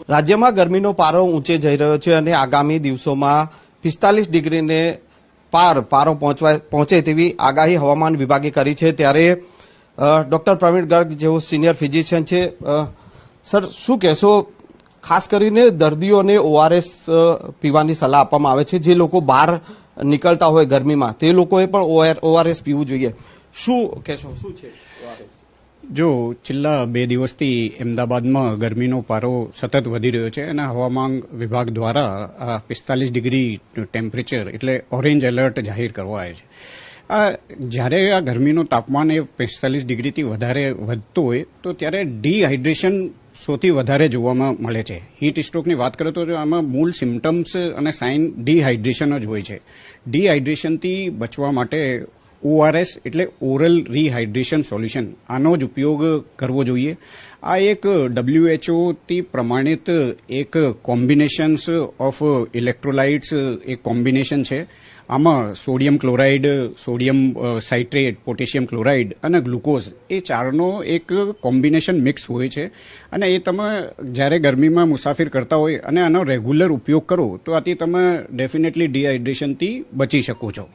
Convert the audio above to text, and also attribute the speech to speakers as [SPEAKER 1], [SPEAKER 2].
[SPEAKER 1] રાજ્યમાં ગરમીનો પારો ઊંચે જઈ રહ્યો છે અને આગામી દિવસોમાં 45 ડિગ્રીને પારો પહોંચે તેવી આગાહી હવામાન વિભાગે કરી છે। ત્યારે ડોક્ટર પ્રવીણ ગર્ગ જેઓ સિનિયર ફિઝિશિયન છે, સર શું કહેશો? ખાસ કરીને દર્દીઓને ORS પીવાની સલાહ આપવામાં આવે છે। જે લોકો બહાર નીકળતા હોય ગરમીમાં તે લોકોએ પણ ORS પીવું જોઈએ, શું કહેશો? શું છે ORS?
[SPEAKER 2] જો છેલ્લા 2 દિવસથી અમદાવાદમાં ગરમીનો પારો સતત વધી રહ્યો છે અને હવામાન વિભાગ દ્વારા 45 ડિગ્રી ટેમ્પરેચર એટલે ઓરેન્જ એલર્ટ જાહેર કરવા આવે છે। જ્યારે આ ગરમીનું તાપમાન એ 45 ડિગ્રીથી વધારે વધતું હોય તો ત્યારે ડિહાઇડ્રેશન સૌથી વધારે જોવામાં મળે છે। હીટ સ્ટ્રોકની વાત કરો તો આમાં મૂળ સિમ્ટમ્સ અને સાઇન ડિહાઇડ્રેશન જ હોય છે। ડિહાઇડ્રેશનથી બચવા માટે ORS એટલે ઓરલ રિહાઇડ્રેશન સોલ્યુશન, આનો જ ઉપયોગ કરવો જોઈએ। આ એક WHO થી પ્રમાણિત એક કોમ્બિનેશન્સ ઓફ ઇલેક્ટ્રોલાઇટ્સ એક કોમ્બિનેશન છે। આમાં sodium chloride, sodium citrate, potassium chloride અને ગ્લુકોઝ એ ચારનો એક કોમ્બિનેશન મિક્સ હોય છે અને એ તમે જ્યારે ગરમીમાં મુસાફિર કરતા હોય અને આનો રેગ્યુલર ઉપયોગ કરો તો આથી તમે ડેફિનેટલી ડિહાઇડ્રેશનથી બચી શકો છો।